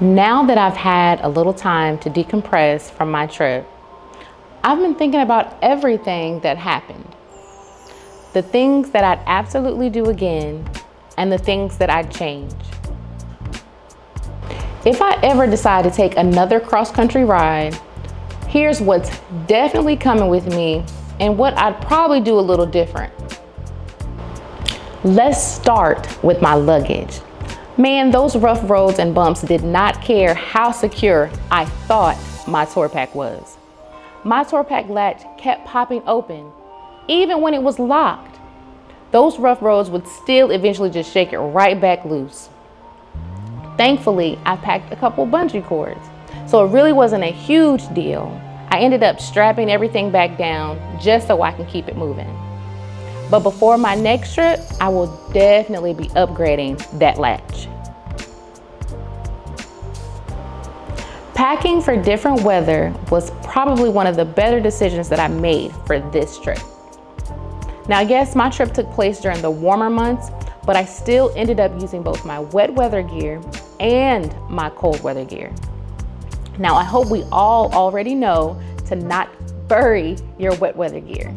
Now that I've had a little time to decompress from my trip, I've been thinking about everything that happened. The things that I'd absolutely do again, and the things that I'd change. If I ever decide to take another cross-country ride, here's what's definitely coming with me and what I'd probably do a little different. Let's start with my luggage. Man, those rough roads and bumps did not care how secure I thought my tour pack was. My tour pack latch kept popping open, even when it was locked. Those rough roads would still eventually just shake it right back loose. Thankfully, I packed a couple bungee cords, so it really wasn't a huge deal. I ended up strapping everything back down just so I can keep it moving. But before my next trip, I will definitely be upgrading that latch. Packing for different weather was probably one of the better decisions that I made for this trip. Now, yes, my trip took place during the warmer months, but I still ended up using both my wet weather gear and my cold weather gear. Now, I hope we all already know to not bury your wet weather gear.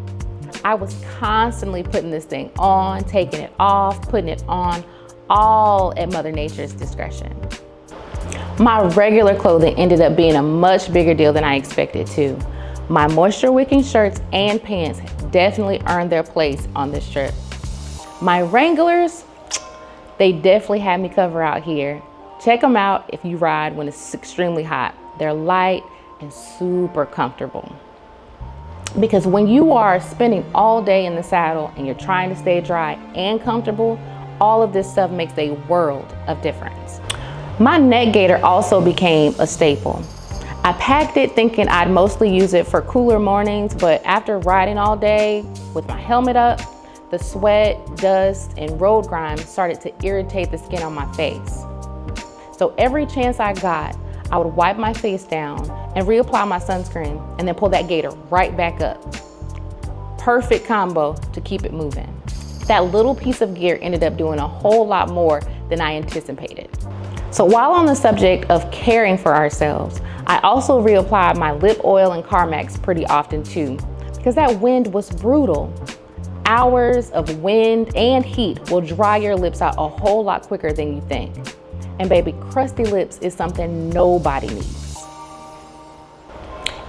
I was constantly putting this thing on, taking it off, putting it on, all at Mother Nature's discretion. My regular clothing ended up being a much bigger deal than I expected to. My moisture wicking shirts and pants definitely earned their place on this trip. My Wranglers, they definitely had me covered out here. Check them out if you ride when it's extremely hot. They're light and super comfortable. Because when you are spending all day in the saddle and you're trying to stay dry and comfortable, all of this stuff makes a world of difference. My neck gaiter also became a staple. I packed it thinking I'd mostly use it for cooler mornings, but after riding all day with my helmet up, the sweat, dust, and road grime started to irritate the skin on my face. So every chance I got, I would wipe my face down and reapply my sunscreen and then pull that gaiter right back up. Perfect combo to keep it moving. That little piece of gear ended up doing a whole lot more than I anticipated. So while on the subject of caring for ourselves, I also reapplied my lip oil and Carmex pretty often too, because that wind was brutal. Hours of wind and heat will dry your lips out a whole lot quicker than you think. And baby, crusty lips is something nobody needs.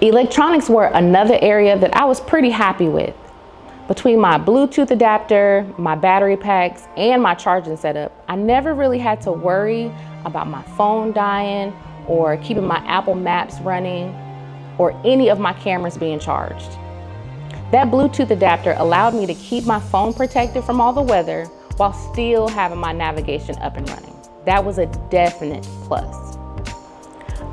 Electronics were another area that I was pretty happy with. Between my Bluetooth adapter, my battery packs, and my charging setup, I never really had to worry about my phone dying or keeping my Apple Maps running or any of my cameras being charged. That Bluetooth adapter allowed me to keep my phone protected from all the weather while still having my navigation up and running. That was a definite plus.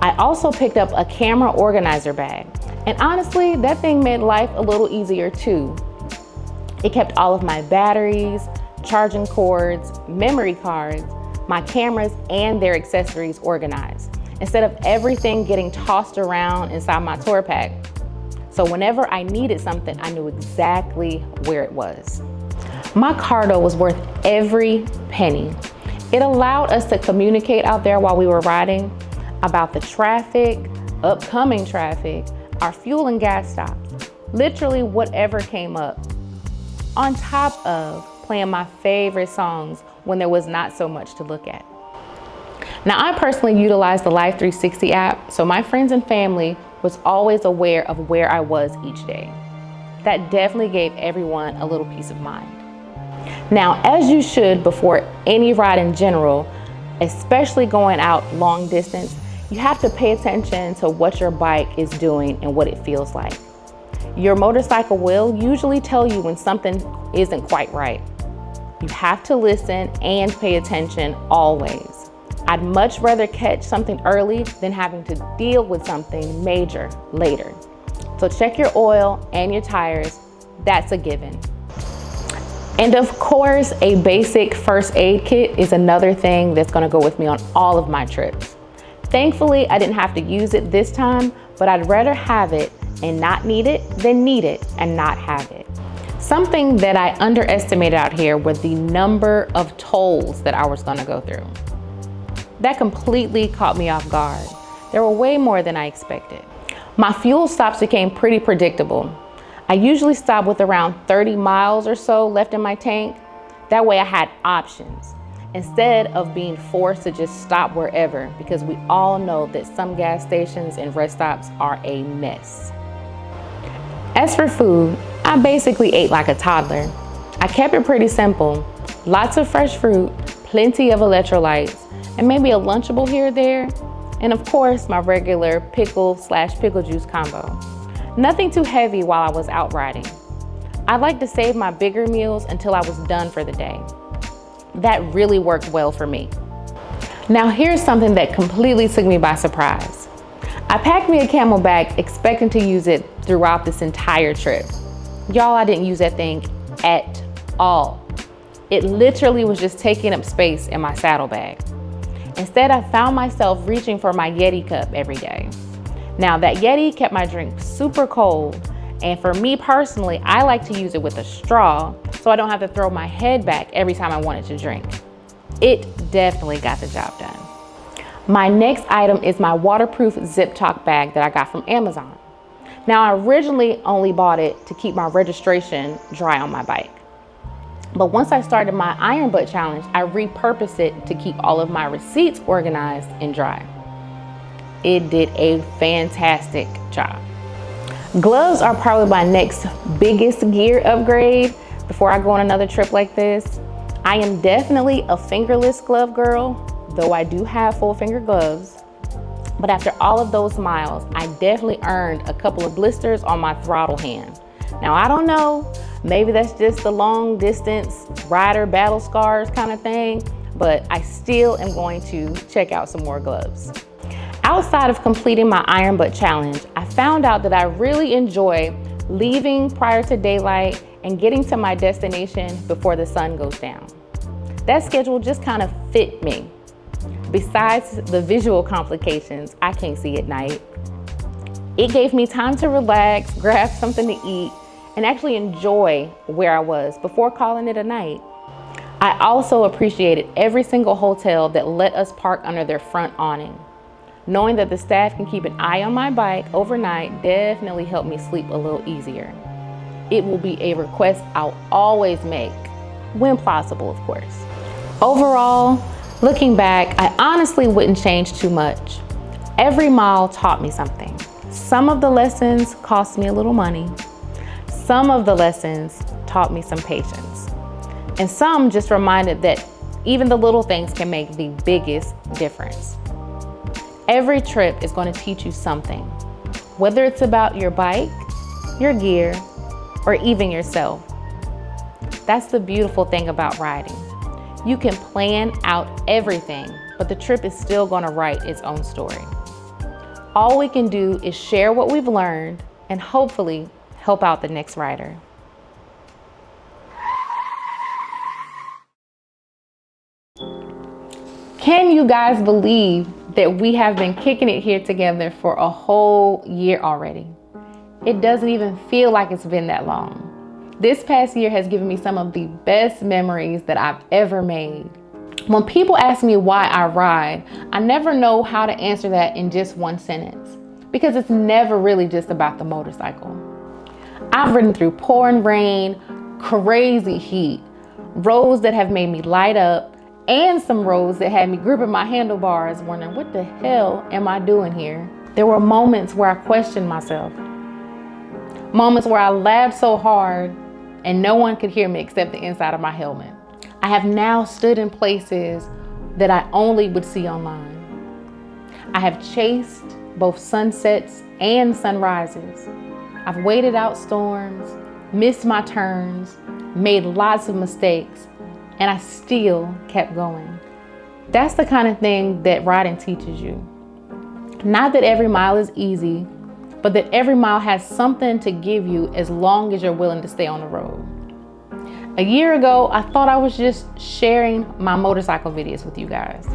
I also picked up a camera organizer bag, and honestly, that thing made life a little easier too. It kept all of my batteries, charging cords, memory cards, my cameras, and their accessories organized, instead of everything getting tossed around inside my tour pack. So whenever I needed something, I knew exactly where it was. My cardo was worth every penny. It allowed us to communicate out there while we were riding about the traffic, upcoming traffic, our fuel and gas stops, literally whatever came up, on top of playing my favorite songs when there was not so much to look at. Now, I personally utilized the Life 360 app, so my friends and family was always aware of where I was each day. That definitely gave everyone a little peace of mind. Now, as you should before any ride in general, especially going out long distance, you have to pay attention to what your bike is doing and what it feels like. Your motorcycle will usually tell you when something isn't quite right. You have to listen and pay attention always. I'd much rather catch something early than having to deal with something major later. So check your oil and your tires, that's a given. And of course, a basic first aid kit is another thing that's gonna go with me on all of my trips. Thankfully, I didn't have to use it this time, but I'd rather have it and not need it than need it and not have it. Something that I underestimated out here were the number of tolls that I was gonna go through. That completely caught me off guard. There were way more than I expected. My fuel stops became pretty predictable. I usually stop with around 30 miles or so left in my tank. That way I had options instead of being forced to just stop wherever, because we all know that some gas stations and rest stops are a mess. As for food, I basically ate like a toddler. I kept it pretty simple. Lots of fresh fruit, plenty of electrolytes, and maybe a Lunchable here or there. And of course, my regular pickle/pickle juice combo. Nothing too heavy while I was out riding. I like to save my bigger meals until I was done for the day. That really worked well for me. Now here's something that completely took me by surprise. I packed me a camel bag expecting to use it throughout this entire trip. Y'all, I didn't use that thing at all. It literally was just taking up space in my saddlebag. Instead, I found myself reaching for my Yeti cup every day. Now that Yeti kept my drink super cold, and for me personally, I like to use it with a straw so I don't have to throw my head back every time I wanted to drink. It definitely got the job done. My next item is my waterproof zip top bag that I got from Amazon. Now I originally only bought it to keep my registration dry on my bike. But once I started my iron butt challenge, I repurposed it to keep all of my receipts organized and dry. It did a fantastic job. Gloves are probably my next biggest gear upgrade before I go on another trip like this. I am definitely a fingerless glove girl, though I do have full finger gloves. But after all of those miles, I definitely earned a couple of blisters on my throttle hand. Now I don't know, maybe that's just the long distance rider battle scars kind of thing, but I still am going to check out some more gloves. Outside of completing my iron butt challenge, I found out that I really enjoy leaving prior to daylight and getting to my destination before the sun goes down. That schedule just kind of fit me. Besides the visual complications I can't see at night, it gave me time to relax, grab something to eat, and actually enjoy where I was before calling it a night. I also appreciated every single hotel that let us park under their front awning. Knowing that the staff can keep an eye on my bike overnight definitely helped me sleep a little easier. It will be a request I'll always make, when possible, of course. Overall, looking back, I honestly wouldn't change too much. Every mile taught me something. Some of the lessons cost me a little money. Some of the lessons taught me some patience. And some just reminded that even the little things can make the biggest difference. Every trip is going to teach you something, whether it's about your bike, your gear, or even yourself. That's the beautiful thing about riding. You can plan out everything, but the trip is still going to write its own story. All we can do is share what we've learned and hopefully help out the next rider. Can you guys believe that we have been kicking it here together for a whole year already? It doesn't even feel like it's been that long. This past year has given me some of the best memories that I've ever made. When people ask me why I ride, I never know how to answer that in just one sentence, because it's never really just about the motorcycle. I've ridden through pouring rain, crazy heat, roads that have made me light up, and some roads that had me gripping my handlebars, wondering what the hell am I doing here? There were moments where I questioned myself. Moments where I laughed so hard and no one could hear me except the inside of my helmet. I have now stood in places that I only would see online. I have chased both sunsets and sunrises. I've waited out storms, missed my turns, made lots of mistakes, and I still kept going. That's the kind of thing that riding teaches you. Not that every mile is easy, but that every mile has something to give you as long as you're willing to stay on the road. A year ago, I thought I was just sharing my motorcycle videos with you guys.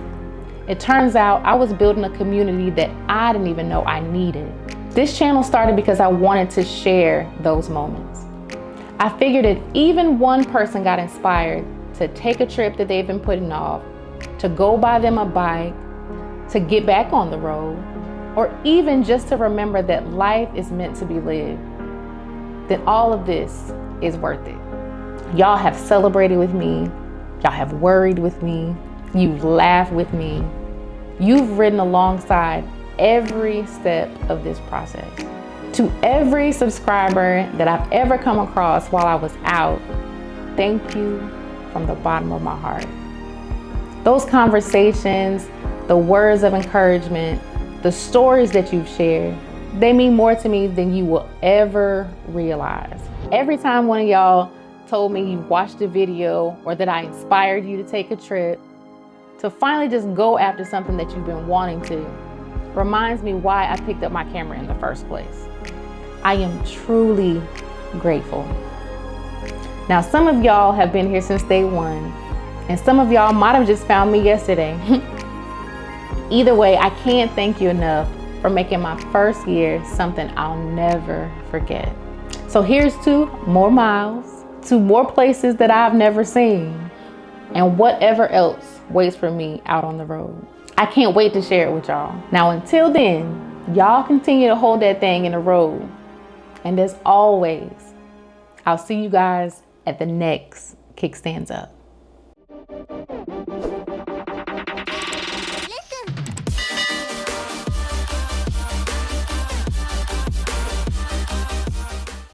It turns out I was building a community that I didn't even know I needed. This channel started because I wanted to share those moments. I figured if even one person got inspired to take a trip that they've been putting off, to go buy them a bike, to get back on the road, or even just to remember that life is meant to be lived, then all of this is worth it. Y'all have celebrated with me. Y'all have worried with me. You've laughed with me. You've ridden alongside every step of this process. To every subscriber that I've ever come across while I was out, thank you from the bottom of my heart. Those conversations, the words of encouragement, the stories that you've shared, they mean more to me than you will ever realize. Every time one of y'all told me you watched a video or that I inspired you to take a trip, to finally just go after something that you've been wanting to, reminds me why I picked up my camera in the first place. I am truly grateful. Now, some of y'all have been here since day one, and some of y'all might have just found me yesterday. Either way, I can't thank you enough for making my first year something I'll never forget. So here's to more miles, to more places that I've never seen, and whatever else waits for me out on the road. I can't wait to share it with y'all. Now, until then, y'all continue to hold that thing in the road. And as always, I'll see you guys at the next Kickstands Up.